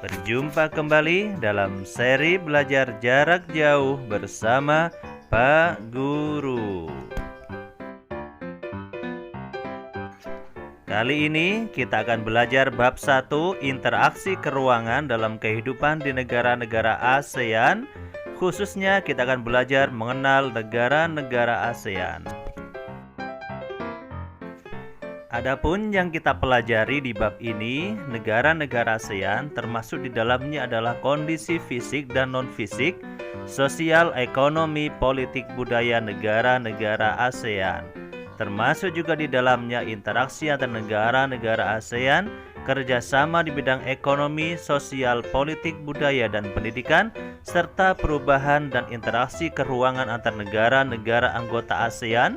Berjumpa kembali dalam seri belajar jarak jauh bersama Pak Guru. Kali ini kita akan belajar bab 1 interaksi keruangan dalam kehidupan di negara-negara ASEAN. Khususnya kita akan belajar mengenal negara-negara ASEAN. Adapun yang kita pelajari di bab ini, negara-negara ASEAN termasuk di dalamnya adalah kondisi fisik dan non-fisik, sosial, ekonomi, politik, budaya negara-negara ASEAN. Termasuk juga di dalamnya interaksi antar negara-negara ASEAN, kerjasama di bidang ekonomi, sosial, politik, budaya, dan pendidikan, serta perubahan dan interaksi keruangan antar negara-negara anggota ASEAN,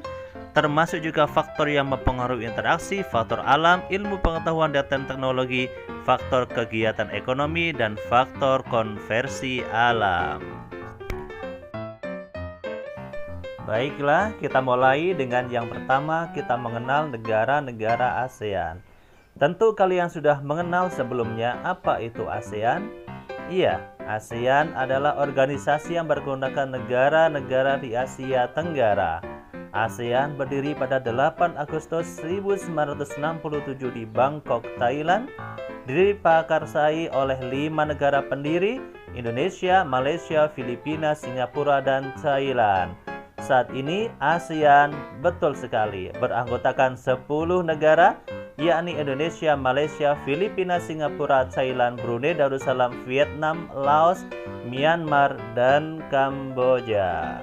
termasuk juga faktor yang mempengaruhi interaksi, faktor alam, ilmu pengetahuan dan teknologi, faktor kegiatan ekonomi, dan faktor konversi alam. Baiklah, kita mulai dengan yang pertama, kita mengenal negara-negara ASEAN. Tentu kalian sudah mengenal sebelumnya apa itu ASEAN? Iya, ASEAN adalah organisasi yang berkelompokkan negara-negara di Asia Tenggara. ASEAN berdiri pada 8 Agustus 1967 di Bangkok, Thailand. Diprakarsai oleh 5 negara pendiri, Indonesia, Malaysia, Filipina, Singapura, dan Thailand. Saat ini ASEAN betul sekali beranggotakan 10 negara, yakni Indonesia, Malaysia, Filipina, Singapura, Thailand, Brunei Darussalam, Vietnam, Laos, Myanmar, dan Kamboja.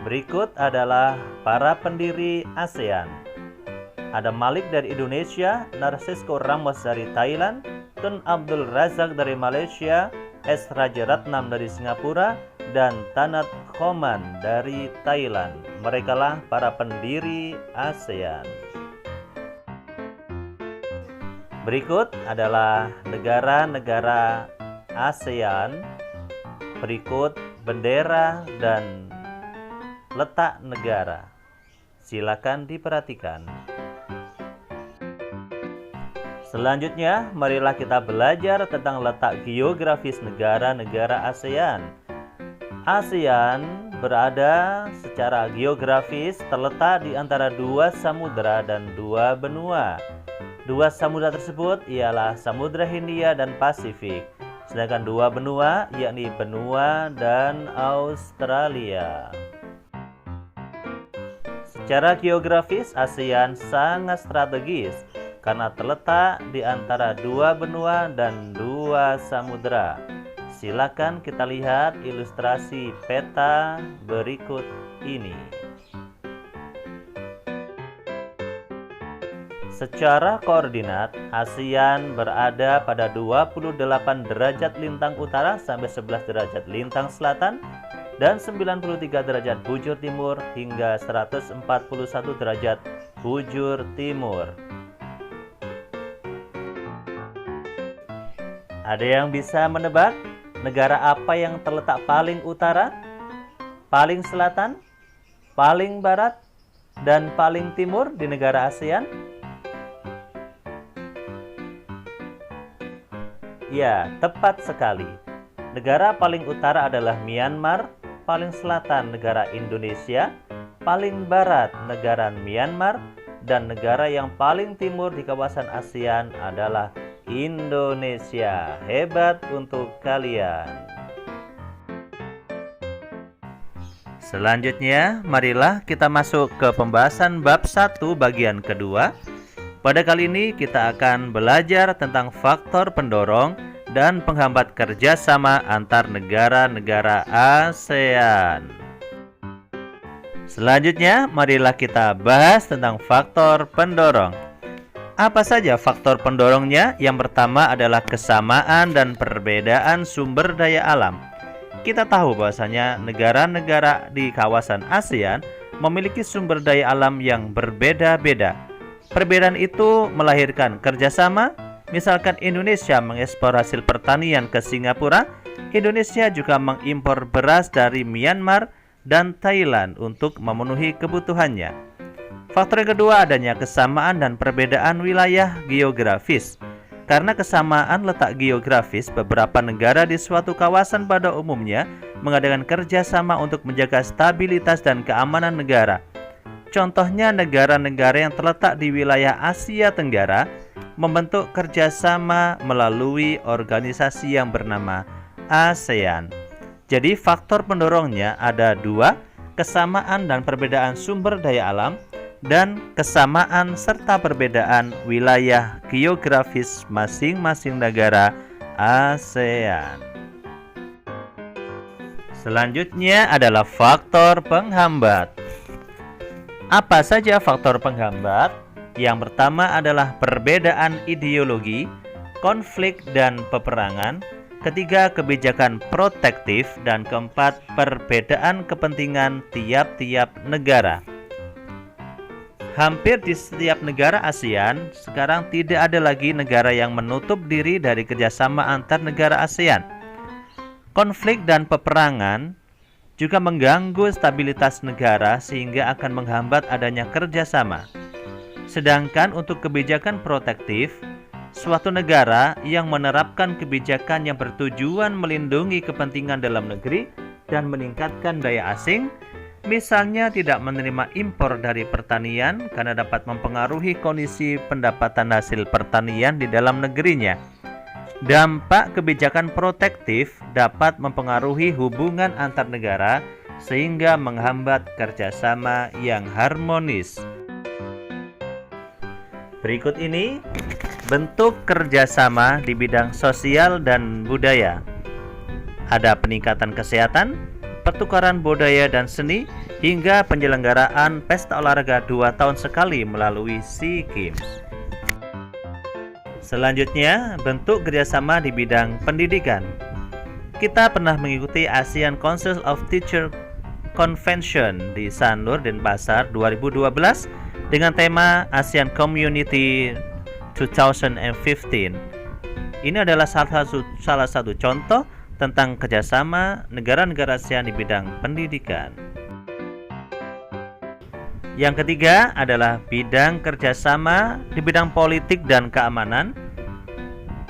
Berikut adalah para pendiri ASEAN. Ada Malik dari Indonesia, Narcisco Ramos dari Thailand, Tun Abdul Razak dari Malaysia, S. Rajaratnam dari Singapura, dan Tanat Khoman dari Thailand. Merekalah para pendiri ASEAN. Berikut adalah negara-negara ASEAN. Berikut bendera dan letak negara. Silakan diperhatikan. Selanjutnya, marilah kita belajar tentang letak geografis negara-negara ASEAN. ASEAN berada secara geografis terletak di antara 2 samudera dan 2 benua. 2 samudera tersebut ialah Samudra Hindia dan Pasifik. Sedangkan 2 benua yakni benua dan Australia. Secara geografis, ASEAN sangat strategis karena terletak di antara 2 benua dan 2 samudera. Silakan kita lihat ilustrasi peta berikut ini. Secara koordinat, ASEAN berada pada 28 derajat lintang utara sampai 11 derajat lintang selatan, dan 93 derajat bujur timur hingga 141 derajat bujur timur. Ada yang bisa menebak negara apa yang terletak paling utara, paling selatan, paling barat, dan paling timur di negara ASEAN? Ya, tepat sekali. Negara paling utara adalah Myanmar, paling selatan negara Indonesia, paling barat negara Myanmar, dan negara yang paling timur di kawasan ASEAN adalah Indonesia. Hebat untuk kalian. Selanjutnya, marilah kita masuk ke pembahasan bab 1 bagian kedua. Pada kali ini kita akan belajar tentang faktor pendorong dan penghambat kerjasama antar negara-negara ASEAN. Selanjutnya, marilah kita bahas tentang faktor pendorong. Apa saja faktor pendorongnya? Yang pertama adalah kesamaan dan perbedaan sumber daya alam. Kita tahu bahwasanya negara-negara di kawasan ASEAN memiliki sumber daya alam yang berbeda-beda. Perbedaan itu melahirkan kerjasama. Misalkan Indonesia mengekspor hasil pertanian ke Singapura, Indonesia juga mengimpor beras dari Myanmar dan Thailand untuk memenuhi kebutuhannya. Faktor yang kedua adanya kesamaan dan perbedaan wilayah geografis. Karena kesamaan letak geografis, beberapa negara di suatu kawasan pada umumnya mengadakan kerjasama untuk menjaga stabilitas dan keamanan negara. Contohnya negara-negara yang terletak di wilayah Asia Tenggara membentuk kerjasama melalui organisasi yang bernama ASEAN. Jadi faktor pendorongnya ada dua, kesamaan dan perbedaan sumber daya alam, dan kesamaan serta perbedaan wilayah geografis masing-masing negara ASEAN. Selanjutnya adalah faktor penghambat. Apa saja faktor penghambat? Yang pertama adalah perbedaan ideologi, konflik dan peperangan. Ketiga, kebijakan protektif. Dan keempat, perbedaan kepentingan tiap-tiap negara. Hampir di setiap negara ASEAN, sekarang tidak ada lagi negara yang menutup diri dari kerjasama antar negara ASEAN. Konflik dan peperangan juga mengganggu stabilitas negara sehingga akan menghambat adanya kerjasama. Sedangkan untuk kebijakan protektif, suatu negara yang menerapkan kebijakan yang bertujuan melindungi kepentingan dalam negeri dan meningkatkan daya asing, misalnya tidak menerima impor dari pertanian karena dapat mempengaruhi kondisi pendapatan hasil pertanian di dalam negerinya. Dampak kebijakan protektif dapat mempengaruhi hubungan antar negara sehingga menghambat kerjasama yang harmonis. Berikut ini bentuk kerjasama di bidang sosial dan budaya. Ada peningkatan kesehatan, pertukaran budaya dan seni, hingga penyelenggaraan pesta olahraga 2 tahun sekali melalui SEA Games. Selanjutnya, bentuk kerjasama di bidang pendidikan. Kita pernah mengikuti ASEAN Council of Teachers Convention di Sanur, Denpasar 2012 dengan tema ASEAN Community 2015. Ini adalah salah satu contoh tentang kerjasama negara-negara ASEAN di bidang pendidikan. Yang ketiga adalah bidang kerjasama di bidang politik dan keamanan.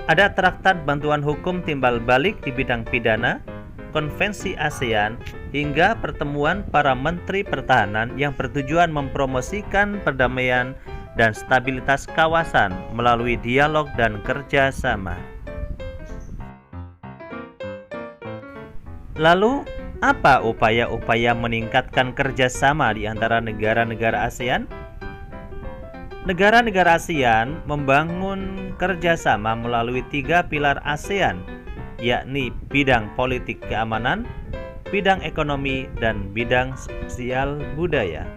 Ada Traktat Bantuan Hukum Timbal Balik di bidang pidana, Konvensi ASEAN, hingga pertemuan para menteri pertahanan yang bertujuan mempromosikan perdamaian dan stabilitas kawasan melalui dialog dan kerjasama. Lalu, apa upaya-upaya meningkatkan kerjasama di antara negara-negara ASEAN? Negara-negara ASEAN membangun kerjasama melalui 3 pilar ASEAN, yakni bidang politik keamanan, bidang ekonomi, dan bidang sosial budaya.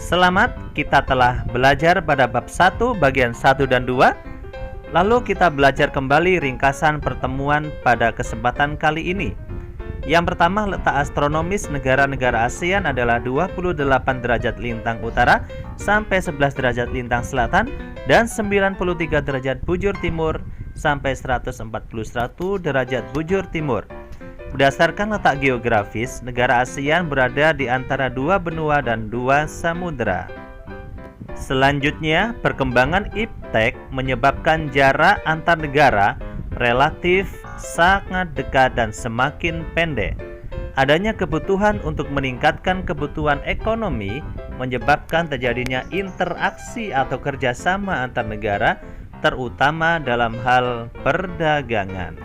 Selamat, kita telah belajar pada bab 1 bagian 1 dan 2. Lalu kita belajar kembali ringkasan pertemuan pada kesempatan kali ini. Yang pertama, letak astronomis negara-negara ASEAN adalah 28 derajat lintang utara sampai 11 derajat lintang selatan dan 93 derajat bujur timur sampai 141 derajat bujur timur. Berdasarkan letak geografis, negara ASEAN berada di antara 2 benua dan 2 samudera. Selanjutnya, perkembangan iptek menyebabkan jarak antar negara relatif sangat dekat dan semakin pendek. Adanya kebutuhan untuk meningkatkan kebutuhan ekonomi menyebabkan terjadinya interaksi atau kerjasama antar negara, terutama dalam hal perdagangan.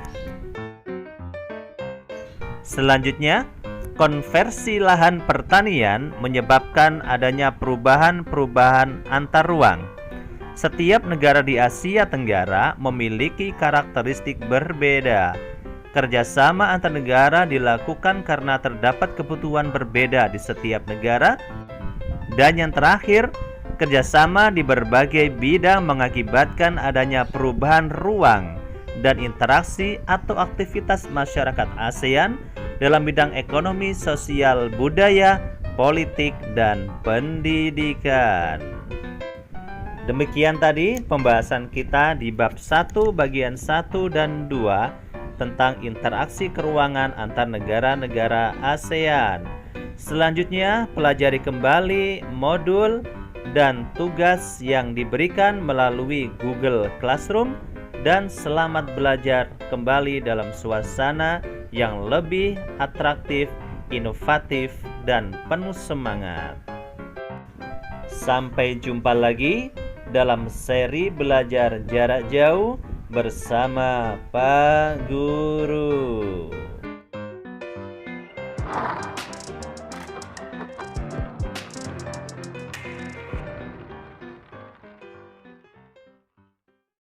Selanjutnya, konversi lahan pertanian menyebabkan adanya perubahan-perubahan antar ruang. Setiap negara di Asia Tenggara memiliki karakteristik berbeda. Kerjasama antar negara dilakukan karena terdapat kebutuhan berbeda di setiap negara. Dan yang terakhir, kerjasama di berbagai bidang mengakibatkan adanya perubahan ruang dan interaksi atau aktivitas masyarakat ASEAN dalam bidang ekonomi, sosial, budaya, politik, dan pendidikan. Demikian tadi pembahasan kita di bab 1 bagian 1 dan 2 tentang interaksi keuangan antar negara-negara ASEAN. Selanjutnya, pelajari kembali modul dan tugas yang diberikan melalui Google Classroom dan selamat belajar kembali dalam suasana yang lebih atraktif, inovatif, dan penuh semangat. Sampai jumpa lagi dalam seri belajar jarak jauh bersama Pak Guru.